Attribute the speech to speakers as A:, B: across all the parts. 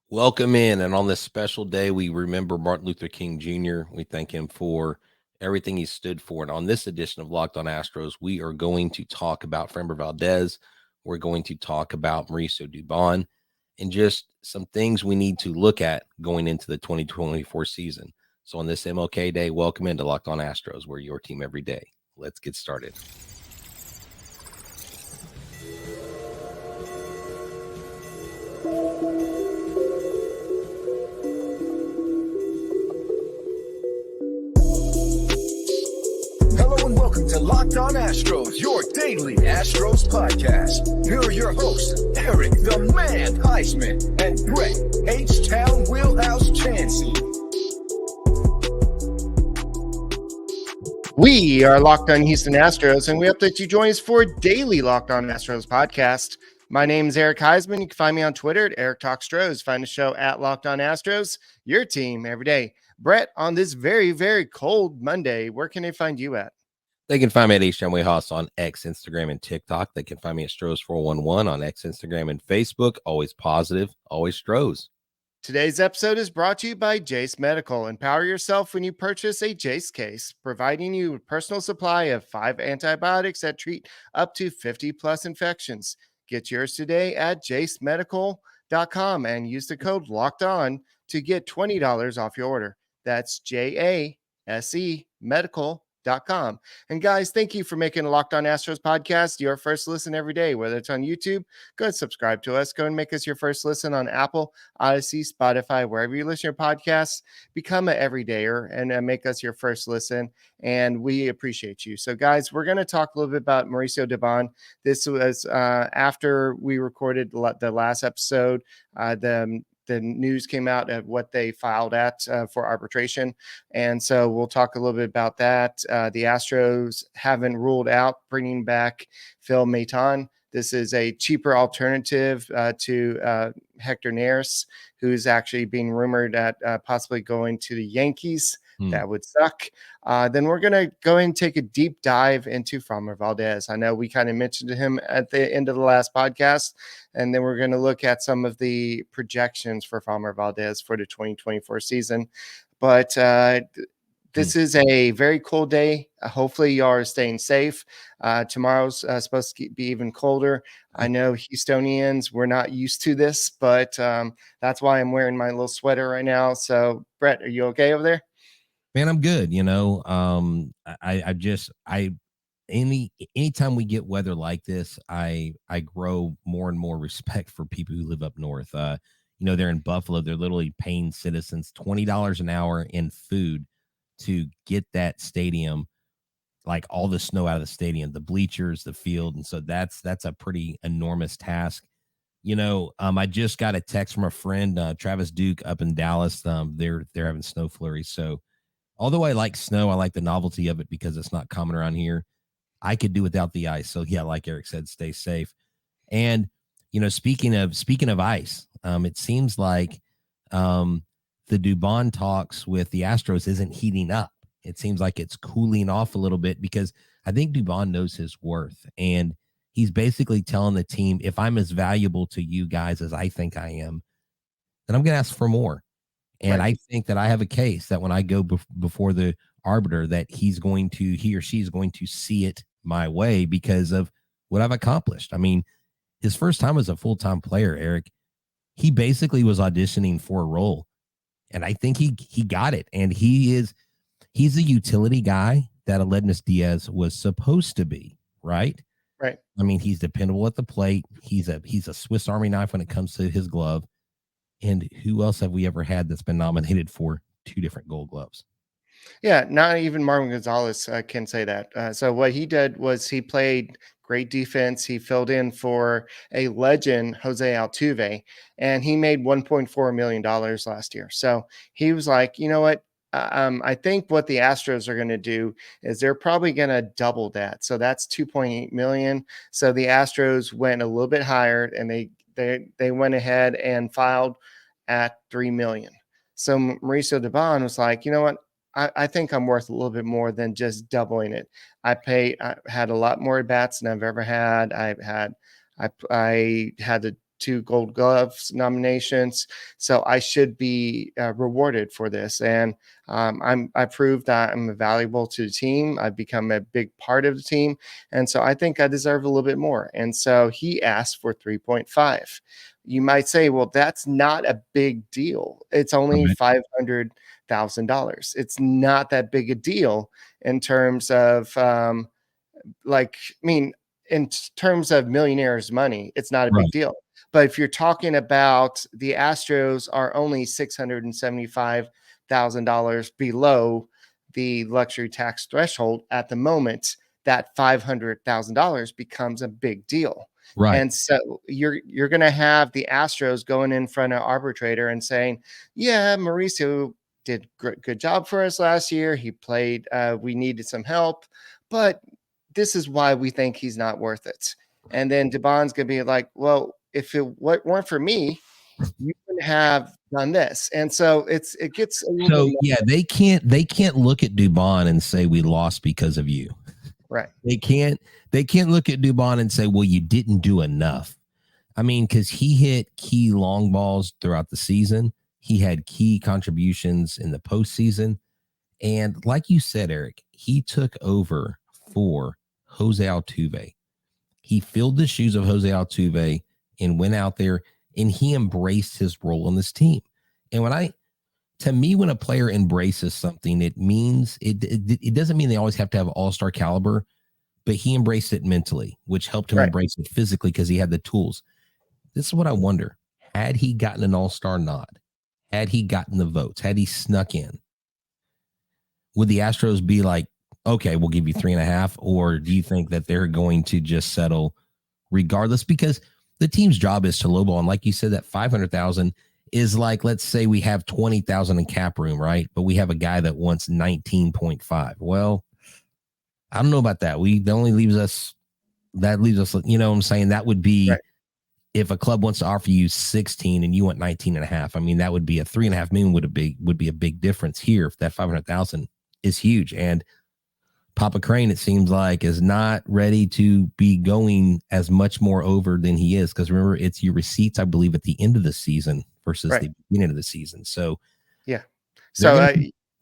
A: Welcome in. And on this special day, we remember Martin Luther King Jr. We thank him for everything he stood for. And on this edition of Locked On Astros, we are going to talk about Framber Valdez. We're going to talk about Mauricio Dubon and just some things we need to look at going into the 2024 season. So on this MLK Day, welcome into Locked On Astros. We're your team every day. Let's get started.
B: Welcome to Locked On Astros, your daily Astros podcast. Here are your hosts, Eric the Man Huysman and Brett H-Town Wheelhouse Chancey.
C: We are Locked On Houston Astros, and we hope that you join us for daily Locked On Astros podcast. My name is Eric Huysman. You can find me on Twitter at Eric Talk Stros. Find the show at Locked On Astros, your team every day. Brett, on this very, very cold Monday, where can they find you at?
A: They can find me at H-Town Wheelhouse on X, Instagram, and TikTok. They can find me at Stros411 on X, Instagram, and Facebook. Always positive, always Stros.
C: Today's episode is brought to you by Jace Medical. Empower yourself when you purchase a Jace case, providing you with personal supply of 5 antibiotics that treat up to 50 plus infections. Get yours today at jacemedical.com and use the code LOCKEDON to get $20 off your order. That's JASE medical.com. And guys, thank you for making the Locked On Astros podcast your first listen every day, whether it's on YouTube. Go and subscribe to us. Go and make us your first listen on Apple, Odyssey, Spotify, wherever you listen to your podcasts. Become an everydayer and make us your first listen. And we appreciate you. So, guys, we're going to talk a little bit about Mauricio Dubon. This was after we recorded the last episode. The news came out of what they filed at for arbitration. And so we'll talk a little bit about that. The Astros haven't ruled out bringing back Phil Maton. This is a cheaper alternative to Hector Neris, who's actually being rumored at possibly going to the Yankees. That would suck. Then we're going to go and take a deep dive into Framber Valdez. I know we kind of mentioned him at the end of the last podcast, and then we're going to look at some of the projections for Framber Valdez for the 2024 season. But this is a very cold day. Hopefully, you are staying safe. Tomorrow's supposed to be even colder. I know Houstonians, we're not used to this, but that's why I'm wearing my little sweater right now. So, Brett, are you okay over there?
A: Man, I'm good. Anytime we get weather like this, I grow more and more respect for people who live up north. They're in Buffalo. They're literally paying citizens $20 an hour in food to get that stadium, like all the snow out of the stadium, the bleachers, the field. And so that's a pretty enormous task. I just got a text from a friend, Travis Duke up in Dallas. They're having snow flurries. So although I like snow, I like the novelty of it because it's not common around here. I could do without the ice. So yeah, like Eric said, stay safe. And speaking of ice, it seems like the Dubon talks with the Astros isn't heating up. It seems like it's cooling off a little bit because I think Dubon knows his worth, and he's basically telling the team, if I'm as valuable to you guys as I think I am, then I'm going to ask for more. And right. I think that I have a case that when I go before the arbiter, that he or she is going to see it my way because of what I've accomplished. I mean, his first time as a full-time player, Eric, he basically was auditioning for a role. And I think he got it. And he's a utility guy that Aledmus Diaz was supposed to be, right?
C: Right.
A: I mean, he's dependable at the plate. He's a Swiss Army knife when it comes to his glove. And who else have we ever had that's been nominated for 2 different Gold Gloves?
C: Yeah, not even Marwin Gonzalez can say that. So what he did was he played great defense. He filled in for a legend, Jose Altuve, and he made $1.4 million last year. So he was like, you know what? I think what the Astros are going to do is they're probably going to double that. So that's 2.8 million. So the Astros went a little bit higher, and they went ahead and filed at 3 million. So Mauricio Dubon was like, you know what? I think I'm worth a little bit more than just doubling it. I had a lot more at bats than I've ever had. I had the 2 Gold Gloves nominations. So I should be rewarded for this. And I proved that I'm valuable to the team. I've become a big part of the team. And so I think I deserve a little bit more. And so he asked for 3.5. You might say, well, that's not a big deal. It's only $500,000. It's not that big a deal in terms of in terms of millionaires' money, it's not a big deal. But if you're talking about the Astros are only $675,000 below the luxury tax threshold at the moment, that $500,000 becomes a big deal.
A: Right.
C: And so you're going to have the Astros going in front of arbitrator and saying, yeah, Mauricio did good job for us last year. He played, we needed some help, but this is why we think he's not worth it. And then Dubon's going to be like, well, if it weren't for me, you wouldn't have done this. And so it gets a little
A: bit they can't look at Dubon and say we lost because of you.
C: Right.
A: They can't look at Dubon and say, well, you didn't do enough. I mean, because he hit key long balls throughout the season. He had key contributions in the postseason. And like you said, Eric, he took over for Jose Altuve. He filled the shoes of Jose Altuve and went out there and he embraced his role on this team. And when a player embraces something, it means it doesn't mean they always have to have all-star caliber, but he embraced it mentally, which helped him embrace it physically because he had the tools. This is what I wonder. Had he gotten an all-star nod, had he gotten the votes, had he snuck in, would the Astros be like, okay, we'll give you 3.5, or do you think that they're going to just settle regardless? Because the team's job is to lowball, and like you said, that 500,000 is like, let's say we have 20,000 in cap room, right? But we have a guy that wants 19.5. Well, I don't know about that. That leaves us, you know what I'm saying? That would be if a club wants to offer you 16 and you want 19.5. I mean, that would be a $3.5 million would be a big difference here. If that 500,000 is huge. And Papa Crane, it seems like, is not ready to be going as much more over than he is. Because remember, it's your receipts, I believe, at the end of the season versus the beginning of the season. So,
C: yeah. So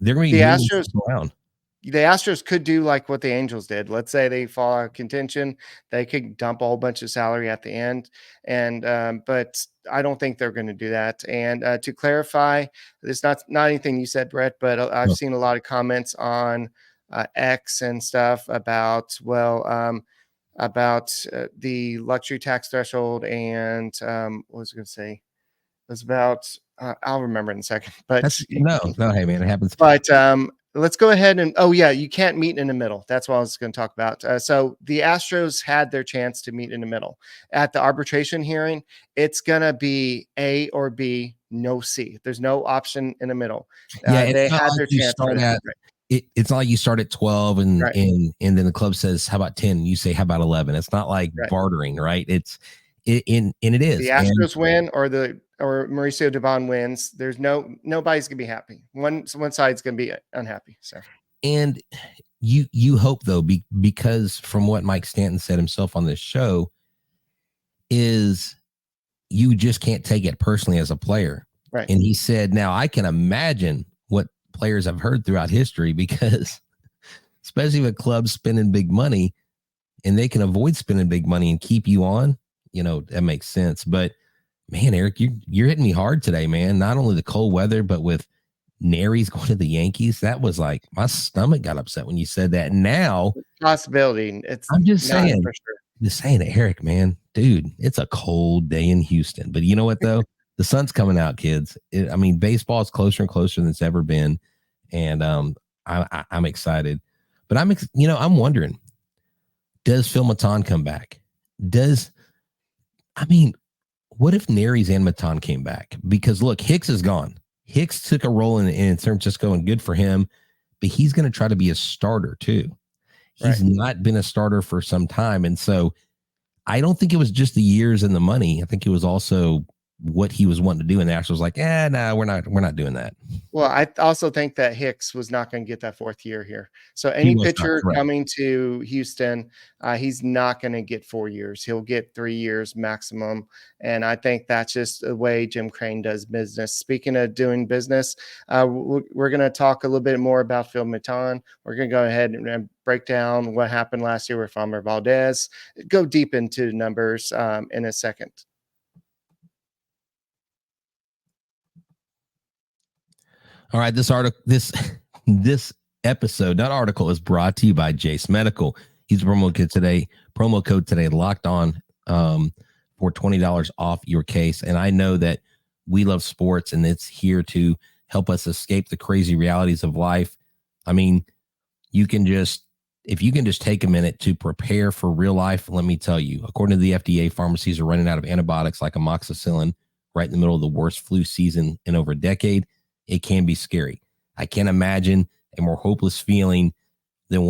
A: they're going to be the Astros around.
C: The Astros could do like what the Angels did. Let's say they fall out of contention. They could dump a whole bunch of salary at the end. And but I don't think they're going to do that. And to clarify, it's not anything you said, Brett, but I've seen a lot of comments on X and stuff about the luxury tax threshold and what was I going to say? It was about I'll remember in a second. But
A: no, hey man, it happens.
C: But let's go ahead and you can't meet in the middle. That's what I was going to talk about. So the Astros had their chance to meet in the middle at the arbitration hearing. It's gonna be A or B, no C. There's no option in the middle. They had their chance.
A: It's not like you start at 12 and then the club says, how about 10? You say, how about 11? It's not like bartering, right? It is. The
C: Astros win or Mauricio Dubon wins. There's nobody's gonna be happy. One side's gonna be unhappy. So,
A: and you hope though, because from what Mike Stanton said himself on this show, is you just can't take it personally as a player.
C: Right.
A: And he said, now I can imagine what players I've heard throughout history, because especially with clubs spending big money and they can avoid spending big money and keep you on, that makes sense. But man, Eric, you're hitting me hard today, man. Not only the cold weather, but with Nery's going to the Yankees, that was like my stomach got upset when you said that. Now,
C: possibility.
A: I'm just saying,
C: for sure.
A: Just saying to Eric, man, dude, it's a cold day in Houston. But you know what though? The sun's coming out, kids. Baseball is closer and closer than it's ever been, and I'm excited. But I'm wondering, does Phil Maton come back? What if Nery's and Maton came back? Because look, Hicks is gone. Hicks took a role in San Francisco, and good for him. But he's going to try to be a starter too. He's not been a starter for some time, and so I don't think it was just the years and the money. I think it was also what he was wanting to do, and the Astros was like, no, we're not doing that.
C: Well, I also think that Hicks was not going to get that 4th year here. So
A: He
C: any
A: was not
C: pitcher
A: correct.
C: coming to Houston, he's not going to get 4 years. He'll get 3 years maximum. And I think that's just the way Jim Crane does business. Speaking of doing business, we're going to talk a little bit more about Phil Maton. We're going to go ahead and break down what happened last year with Framber Valdez, go deep into numbers in a second.
A: All right, this episode, not article, is brought to you by Jace Medical. Use the promo code today, locked on, for $20 off your case. And I know that we love sports, and it's here to help us escape the crazy realities of life. I mean, if you can just take a minute to prepare for real life, let me tell you, according to the FDA, pharmacies are running out of antibiotics like amoxicillin right in the middle of the worst flu season in over a decade. It can be scary. I can't imagine a more hopeless feeling than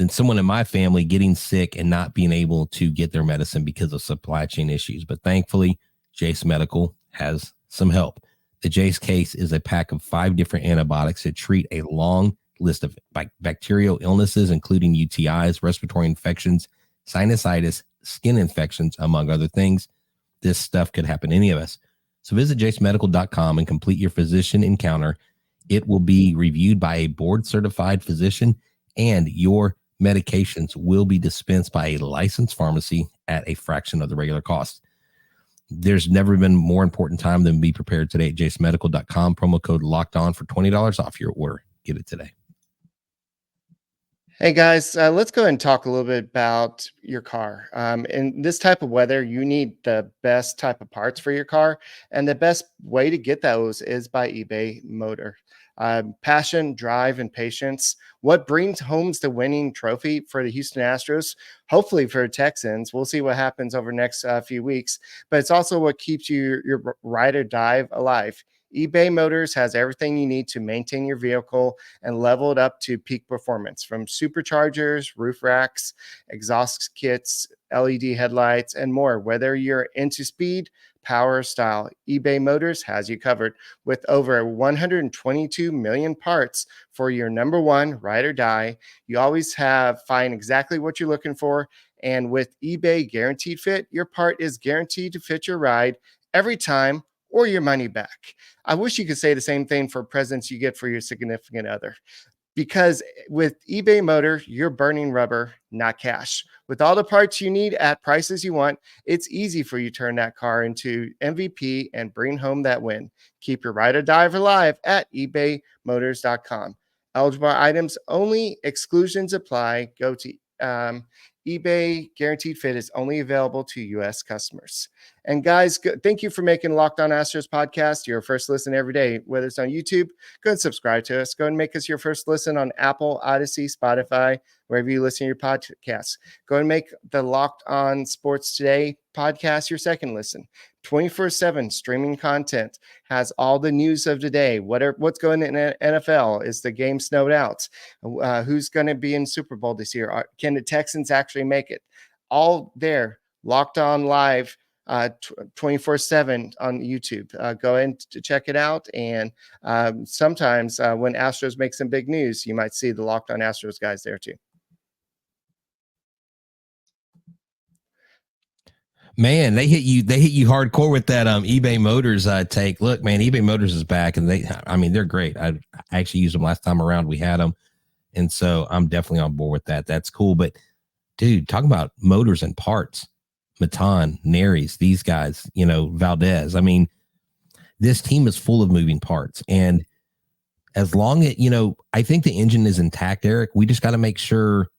A: someone in my family getting sick and not being able to get their medicine because of supply chain issues. But thankfully, Jace Medical has some help. The Jace case is a pack of 5 different antibiotics that treat a long list of bacterial illnesses, including UTIs, respiratory infections, sinusitis, skin infections, among other things. This stuff could happen to any of us. So visit jacemedical.com and complete your physician encounter. It will be reviewed by a board-certified physician, and your medications will be dispensed by a licensed pharmacy at a fraction of the regular cost. There's never been more important time than be prepared today at jacemedical.com. Promo code locked on for $20 off your order. Get it today.
C: Hey guys, let's go ahead and talk a little bit about your car. In this type of weather, you need the best type of parts for your car, and the best way to get those is by eBay Motor. Passion, drive, and patience. What brings home the winning trophy for the Houston Astros? Hopefully for the Texans. We'll see what happens over the next few weeks. But it's also what keeps your ride or die alive. eBay Motors has everything you need to maintain your vehicle and level it up to peak performance, from superchargers, roof racks, exhaust kits, LED headlights, and more. Whether you're into speed, power, or style, eBay Motors has you covered. With over 122 million parts for your number one ride or die, you always find exactly what you're looking for. And with eBay Guaranteed Fit, your part is guaranteed to fit your ride every time, or your money back. I wish you could say the same thing for presents you get for your significant other. Because with eBay Motor, you're burning rubber, not cash. With all the parts you need at prices you want, it's easy for you to turn that car into MVP and bring home that win. Keep your ride or die alive at ebaymotors.com. Eligible items only, exclusions apply. Go to eBay Guaranteed Fit is only available to U.S. customers. And guys, thank you for making Locked On Astros podcast your first listen every day. Whether it's on YouTube, go and subscribe to us. Go and make us your first listen on Apple, Odyssey, Spotify, wherever you listen to your podcasts. Go and make the Locked On Sports Today podcast your second listen. 24/7 streaming content has all the news of the day. What's going in the NFL? Is the game snowed out? Who's going to be in Super Bowl this year? Can the Texans actually make it? All there, Locked On Live, 24/7 on YouTube. Go in to check it out. And sometimes when Astros make some big news, you might see the Locked On Astros guys there too.
A: Man, they hit you hardcore with that eBay Motors take. Look, man, eBay Motors is back, and they're great. I actually used them last time around. We had them, and so I'm definitely on board with that. That's cool. But dude, talking about motors and parts, Maton, Neris, these guys, Valdez. I mean, this team is full of moving parts, and as long as I think the engine is intact, Eric. We just got to make sure.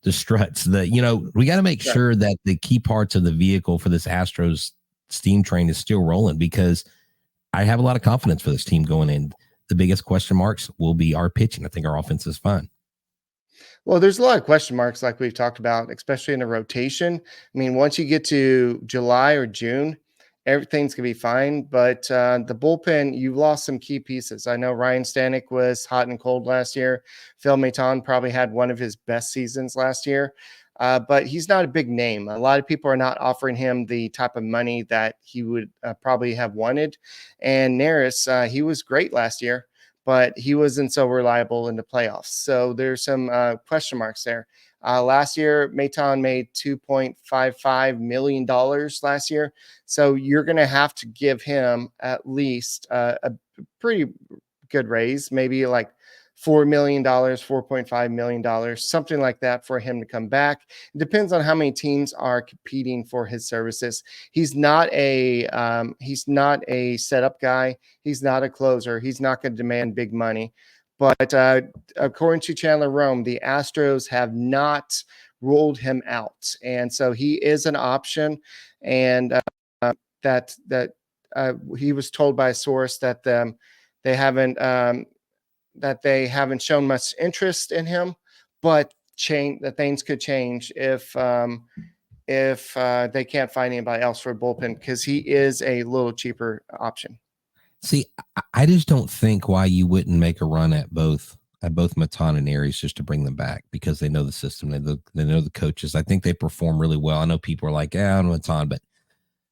A: The struts, we got to make sure that the key parts of the vehicle for this Astros steam train is still rolling, because I have a lot of confidence for this team going in. The biggest question marks will be our pitching. I think our offense is fine.
C: Well, there's a lot of question marks like we've talked about, especially in a rotation. I mean, once you get to July or June, everything's going to be fine. But the bullpen, you've lost some key pieces. I know Ryan Stanek was hot and cold last year. Phil Maton probably had one of his best seasons last year. but he's not a big name. A lot of people are not offering him the type of money that he would probably have wanted. And Neris, he was great last year, but he wasn't so reliable in the playoffs. So there's some question marks there. Last year, Maton made $2.55 million last year. So you're going to have to give him at least a pretty good raise, maybe like $4 million, $4.5 million, something like that for him to come back. It depends on how many teams are competing for his services. He's not a setup guy. He's not a closer. He's not going to demand big money. But according to Chandler Rome, the Astros have not ruled him out, and so he is an option. And that he was told by a source that they haven't shown much interest in him, but things could change if they can't find anybody else for a bullpen, because he is a little cheaper option.
A: See, I just don't think why you wouldn't make a run at both Maton and Aries just to bring them back, because they know the system, they know the coaches. I think they perform really well. I know people are like, yeah, I'm Maton, but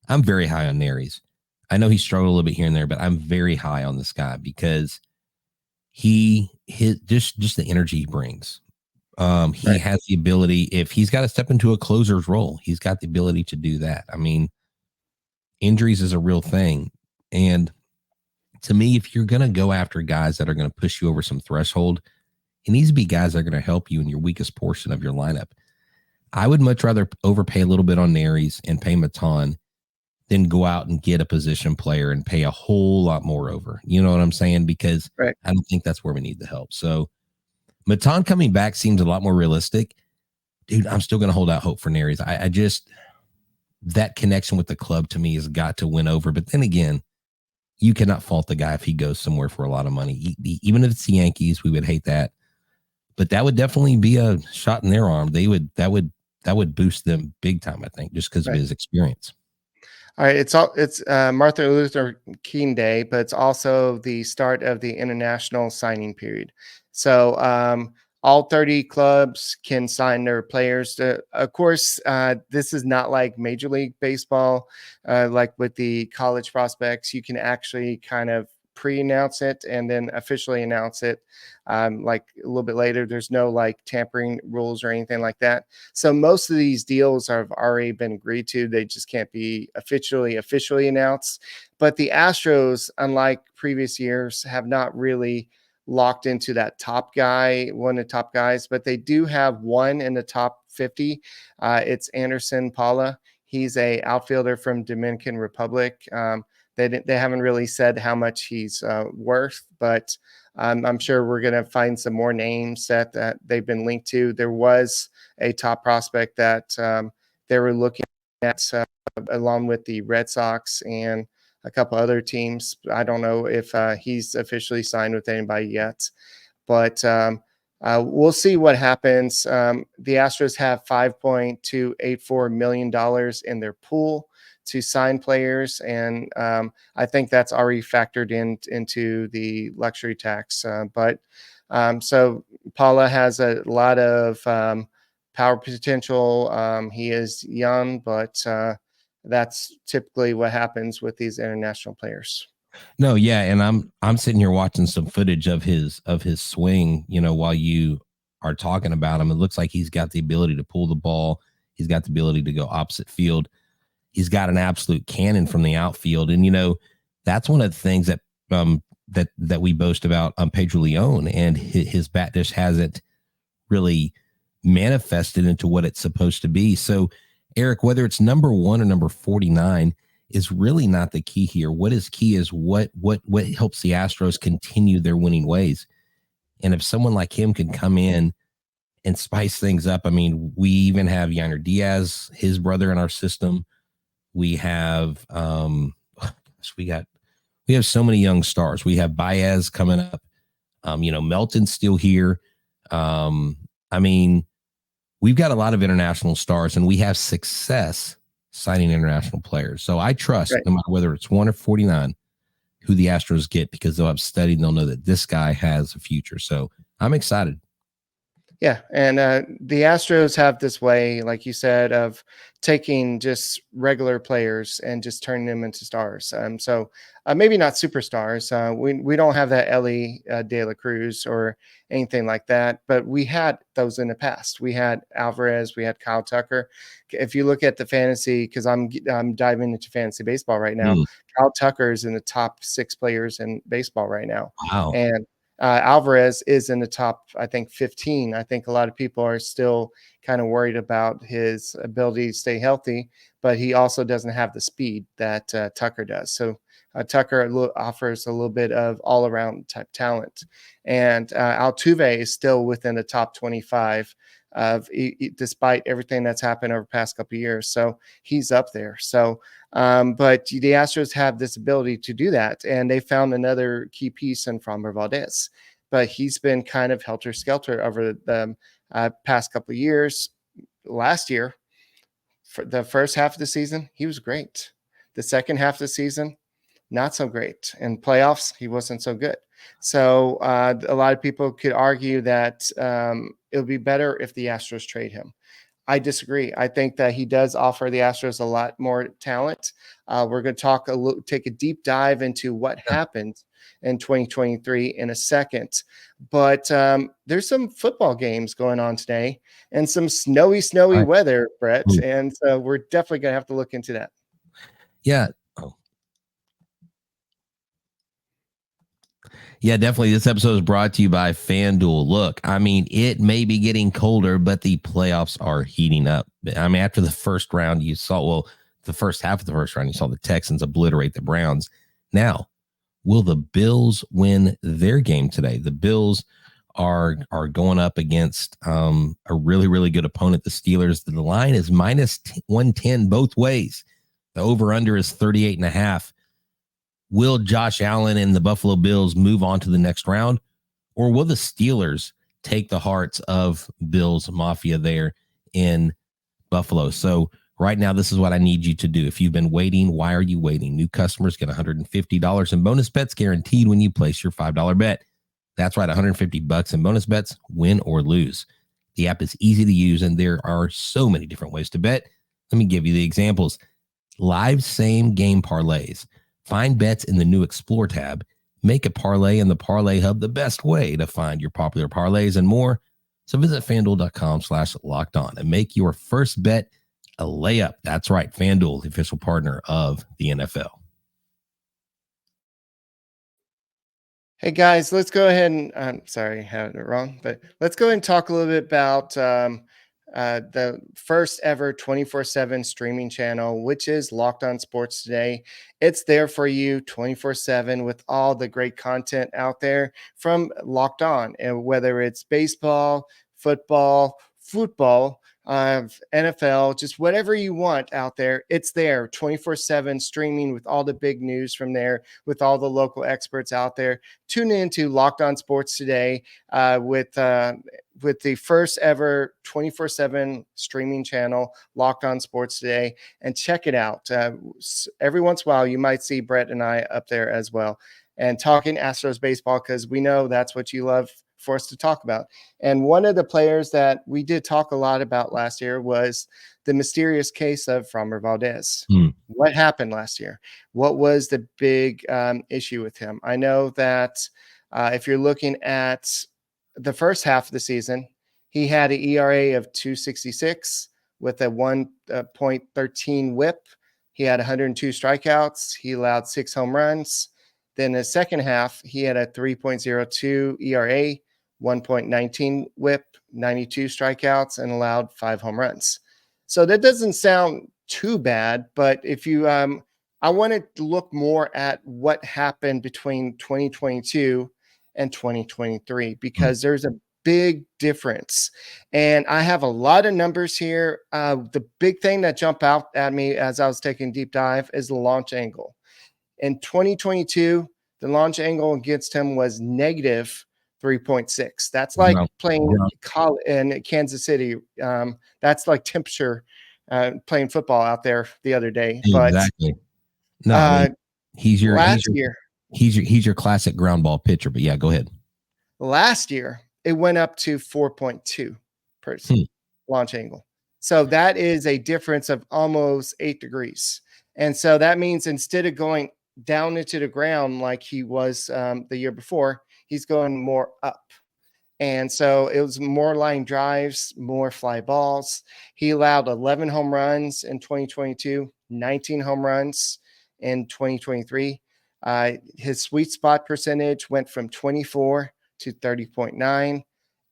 A: I'm very high on Aries. I know he struggled a little bit here and there, but I'm very high on this guy because just the energy he brings. He has the ability, if he's got to step into a closer's role, he's got the ability to do that. I mean, injuries is a real thing. And to me, if you're going to go after guys that are going to push you over some threshold, it needs to be guys that are going to help you in your weakest portion of your lineup. I would much rather overpay a little bit on Aries and pay Maton than go out and get a position player and pay a whole lot more over. You know what I'm saying? Because I don't think that's where we need the help. So Maton coming back seems a lot more realistic. Dude, I'm still going to hold out hope for Aries. I just, that connection with the club to me has got to win over. But then again, you cannot fault the guy if he goes somewhere for a lot of money. Even if it's the Yankees, we would hate that. But that would definitely be a shot in their arm. That would boost them big time, I think, just because of his experience.
C: All right, it's Martin Luther King Day, but it's also the start of the international signing period. So all 30 clubs can sign their players. Of course, this is not like Major League Baseball, like with the college prospects. You can actually kind of pre-announce it and then officially announce it like a little bit later. There's no like tampering rules or anything like that. So most of these deals have already been agreed to. They just can't be officially announced. But the Astros, unlike previous years, have not really locked into that top guy, one of the top guys, but they do have one in the top 50. It's Anderson Paula. He's a outfielder from Dominican Republic. They haven't really said how much he's worth, but I'm sure we're going to find some more names that they've been linked to. There was a top prospect that they were looking at along with the Red Sox and a couple other teams. I don't know if he's officially signed with anybody yet, but we'll see what happens. The Astros have $5.284 million in their pool to sign players, and I think that's already factored into the luxury tax. So Paula has a lot of power potential. He is young, but that's typically what happens with these international players.
A: No, yeah, and I'm sitting here watching some footage of his swing, while you are talking about him. It looks like he's got the ability to pull the ball. He's got the ability to go opposite field. He's got an absolute cannon from the outfield. And, that's one of the things that that we boast about on Pedro Leon, and his bat just hasn't really manifested into what it's supposed to be. So, Eric, whether it's number 1 or number 49 is really not the key here. What is key is what helps the Astros continue their winning ways. And if someone like him can come in and spice things up, I mean, we even have Yainer Diaz, his brother, in our system. We have we have so many young stars. We have Baez coming up. Melton's still here. I mean, we've got a lot of international stars, and we have success signing international players. So I trust, no matter whether it's 1 or 49, who the Astros get, because they'll have studied and they'll know that this guy has a future. So I'm excited.
C: Yeah, and the Astros have this way, like you said, of taking just regular players and just turning them into stars. So maybe not superstars. We don't have that Ellie De La Cruz or anything like that, but we had those in the past. We had Alvarez, we had Kyle Tucker. If you look at the fantasy, because I'm diving into fantasy baseball right now, Kyle Tucker is in the top 6 players in baseball right now,
A: Wow.
C: and Alvarez is in the top, I think, 15. I think a lot of people are still kind of worried about his ability to stay healthy, but he also doesn't have the speed that Tucker does. So Tucker offers a little bit of all-around type talent. And Altuve is still within the top 25 despite everything that's happened over the past couple of years. So he's up there. So but the Astros have this ability to do that, and they found another key piece in Framber Valdez. But he's been kind of helter-skelter over the past couple of years. Last year, for the first half of the season, he was great. The second half of the season, not so great. In playoffs, he wasn't so good. So a lot of people could argue that it would be better if the Astros trade him. I disagree. I think that he does offer the Astros a lot more talent. We're going to take a deep dive into what happened in 2023 in a second. But there's some football games going on today and some snowy weather, Brett. And so we're definitely going to have to look into that.
A: Yeah. Yeah, definitely. This episode is brought to you by FanDuel. Look, I mean, it may be getting colder, but the playoffs are heating up. I mean, after the first round, the first half of the first round, you saw the Texans obliterate the Browns. Now, will the Bills win their game today? The Bills are going up against a really, really good opponent, the Steelers. The line is minus 110 both ways. The over-under is 38.5. Will Josh Allen and the Buffalo Bills move on to the next round, or will the Steelers take the hearts of Bills Mafia there in Buffalo? So right now, this is what I need you to do. If you've been waiting, why are you waiting? New customers get $150 in bonus bets guaranteed when you place your $5 bet. That's right, $150 in bonus bets, win or lose. The app is easy to use, and there are so many different ways to bet. Let me give you the examples. Live same game parlays. Find bets in the new Explore tab. Make a parlay in the Parlay Hub the best way to find your popular parlays and more. So visit FanDuel.com/lockedon and make your first bet a layup. That's right, FanDuel, the official partner of the NFL.
C: Hey guys, let's go ahead and I'm sorry, I had it wrong, but let's go ahead and talk a little bit about the first ever 24/7 streaming channel, which is Locked On Sports Today. It's there for you 24/7 with all the great content out there from Locked On, and whether it's baseball, football, NFL, just whatever you want out there, it's there 24/7 streaming with all the big news from there, with all the local experts out there. Tune in to Locked On Sports Today with the first ever 24/7 streaming channel, Locked On Sports Today, and check it out. Every once in a while, you might see Brett and I up there as well, and talking Astros baseball, because we know that's what you love for us to talk about. And one of the players that we did talk a lot about last year was the mysterious case of Framber Valdez. What happened last year? What was the big issue with him? I know that if you're looking at the first half of the season, he had an ERA of 2.66 with a 1.13 whip. He had 102 strikeouts. He allowed 6 home runs. Then the second half, he had a 3.02 ERA, 1.19 whip, 92 strikeouts, and allowed 5 home runs. So that doesn't sound too bad, but if you, I wanted to look more at what happened between 2022 and 2023, because there's a big difference. And I have a lot of numbers here. The big thing that jumped out at me as I was taking a deep dive is the launch angle. In 2022, the launch angle against him was negative 3.6. That's like playing in Kansas City. That's like temperature playing football out there the other day.
A: Exactly. No, he's your
C: last year.
A: He's your classic ground ball pitcher. But yeah, go ahead.
C: Last year, it went up to 4.2 per launch angle. So that is a difference of almost 8 degrees. And so that means instead of going down into the ground like he was the year before, he's going more up. And so it was more line drives, more fly balls. He allowed 11 home runs in 2022, 19 home runs in 2023. His sweet spot percentage went from 24 to 30.9.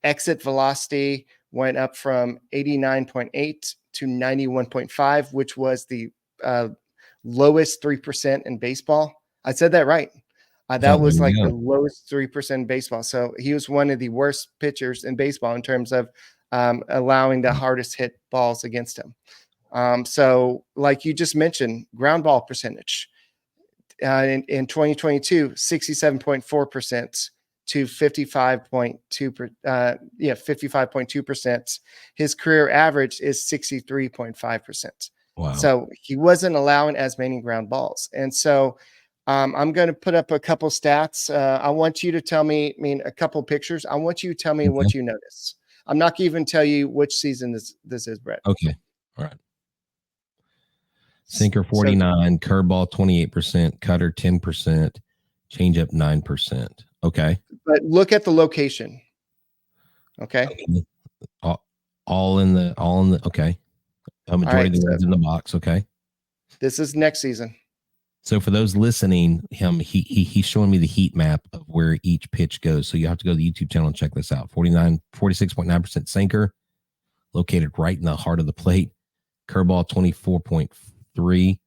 C: Exit velocity went up from 89.8 to 91.5, which was the lowest 3% in baseball. I said that right. That was like the lowest 3% in baseball. So he was one of the worst pitchers in baseball in terms of allowing the hardest hit balls against him. So like you just mentioned, ground ball percentage in 2022, 67.4% to 55.2%. 55.2%. His career average is 63.5%.
A: Wow.
C: So he wasn't allowing as many ground balls. And so I'm going to put up a couple stats. I want you to tell me, a couple pictures. I want you to tell me what you notice. I'm not going to even tell you which season this is, Brett.
A: Okay. All right. Sinker 49, curveball 28%, cutter 10%, changeup 9%. Okay.
C: But look at the location. Okay.
A: All in the okay. A majority of the ones in the box. Okay.
C: This is next season.
A: So for those listening, he's showing me the heat map of where each pitch goes. So you have to go to the YouTube channel and check this out. 46.9% sinker, located right in the heart of the plate. Curveball 24.3,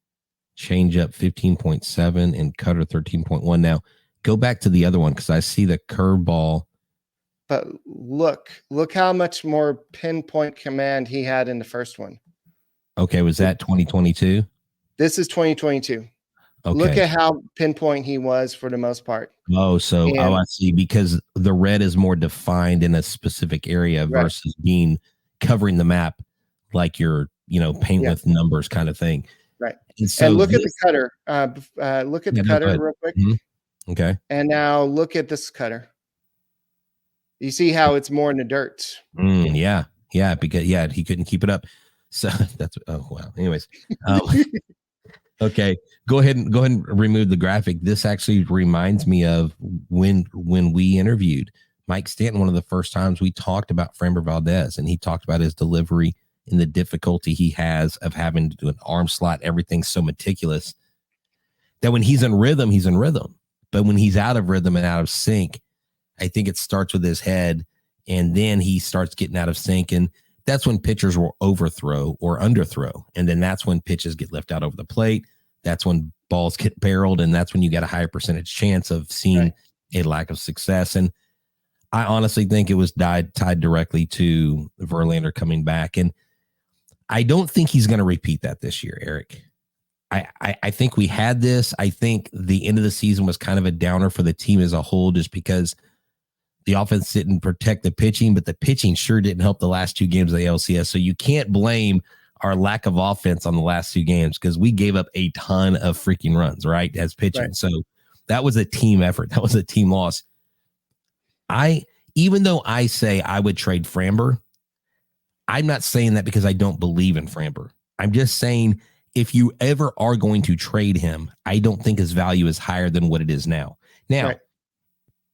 A: changeup 15.7, and cutter 13.1. Now go back to the other one because I see the curveball.
C: But look how much more pinpoint command he had in the first one.
A: Okay, was that 2022?
C: This is 2022.
A: Okay.
C: Look at how pinpoint he was for the most part.
A: Oh, so I see, because the red is more defined in a specific area versus being covering the map like you're, paint with numbers kind of thing.
C: Right.
A: And so
C: look at the cutter. Look at the cutter real quick.
A: Mm-hmm. Okay.
C: And now look at this cutter. You see how it's more in the dirt.
A: Yeah. Because he couldn't keep it up. So that's wow. Anyways. Okay, go ahead and remove the graphic. This actually reminds me of when we interviewed Mike Stanton. One of the first times we talked about Framber Valdez, and he talked about his delivery and the difficulty he has of having to do an arm slot. Everything's so meticulous that when he's in rhythm, he's in rhythm. But when he's out of rhythm and out of sync, I think it starts with his head, and then he starts getting out of sync, and that's when pitchers will overthrow or underthrow. And then that's when pitches get left out over the plate. That's when balls get barreled. And that's when you get a higher percentage chance of seeing a lack of success. And I honestly think it was tied directly to Verlander coming back. And I don't think he's going to repeat that this year, Eric. I think we had this. I think the end of the season was kind of a downer for the team as a whole, just because the offense didn't protect the pitching, but the pitching sure didn't help the last 2 games of the LCS. So you can't blame our lack of offense on the last 2 games, because we gave up a ton of freaking runs, right, as pitching. Right. So that was a team effort. That was a team loss. Even though I say I would trade Framber, I'm not saying that because I don't believe in Framber. I'm just saying if you ever are going to trade him, I don't think his value is higher than what it is now. Now,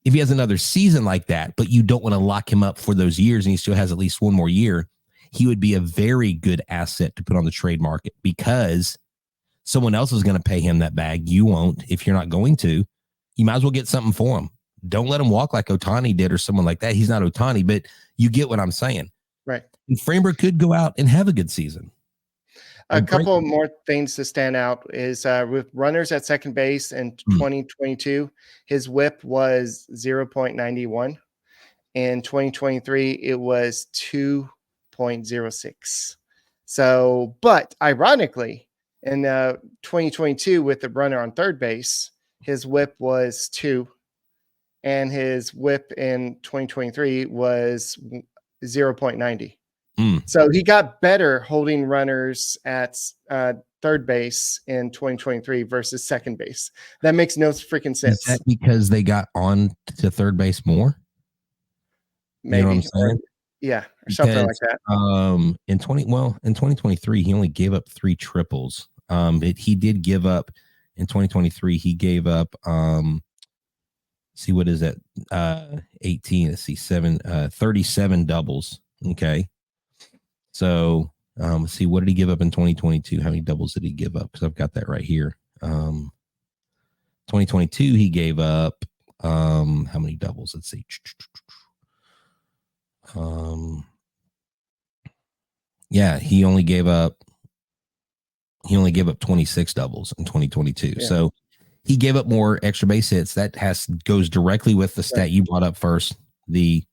A: if he has another season like that, but you don't want to lock him up for those years and he still has at least one more year, he would be a very good asset to put on the trade market, because someone else is going to pay him that bag. You won't. If you're not going to, you might as well get something for him. Don't let him walk like Ohtani did or someone like that. He's not Ohtani, but you get what I'm saying.
C: Right.
A: And Framber could go out and have a good season.
C: A couple more things to stand out is with runners at second base in 2022, his whip was 0.91. In 2023, it was 2.06. So, but ironically, in 2022, with the runner on third base, his whip was 2, and his whip in 2023 was 0.90. So he got better holding runners at third base in 2023 versus second base. That makes no freaking sense.
A: Is that because they got on to third base more?
C: maybe.
A: You know what I'm saying?
C: Or something like that.
A: In 2023, he only gave up 3 triples. He did give up in 2023. He gave up. See what is that? 18. Let's see, 37 doubles. Okay, so let's see, what did he give up in 2022? How many doubles did he give up? Because I've got that right here. 2022, he gave up how many doubles? Let's see. Yeah, he only gave up 26 doubles in 2022. Yeah. So he gave up more extra base hits. That goes directly with the stat you brought up first, the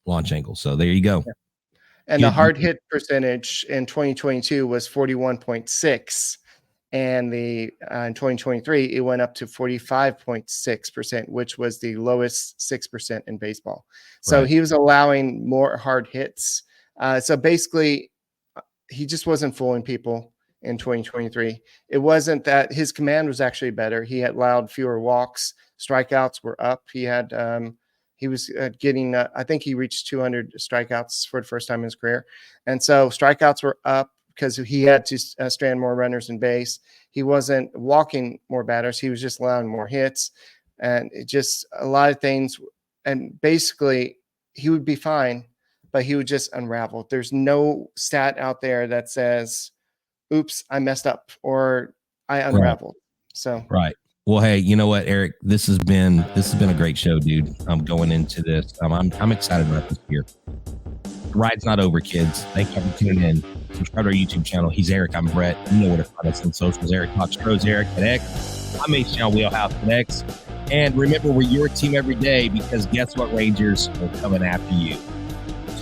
A: launch angle. So there you go.
C: Yeah. And the hard hit percentage in 2022 was 41.6. And in 2023, it went up to 45.6%, which was the lowest 6% in baseball. So he was allowing more hard hits. So basically, he just wasn't fooling people in 2023. It wasn't that his command was actually better. He had allowed fewer walks. Strikeouts were up. He had he was getting, I think he reached 200 strikeouts for the first time in his career. And so strikeouts were up because he had to strand more runners in base. He wasn't walking more batters. He was just allowing more hits. And it just a lot of things. And basically, he would be fine, but he would just unravel. There's no stat out there that says, oops, I messed up or I unraveled. So
A: Well, hey, you know what, Eric? This has been a great show, dude. I'm going into this. I'm excited about this year. The ride's not over, kids. Thank you for tuning in. Subscribe to our YouTube channel. He's Eric. I'm Brett. You know where to find us on socials. Eric Talks Pros, Eric at X. I'm H-Town Wheelhouse at X. And remember, we're your team every day because guess what, Rangers? We're coming after you.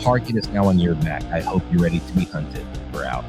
A: Target is now on your back. I hope you're ready to be hunted. We're out.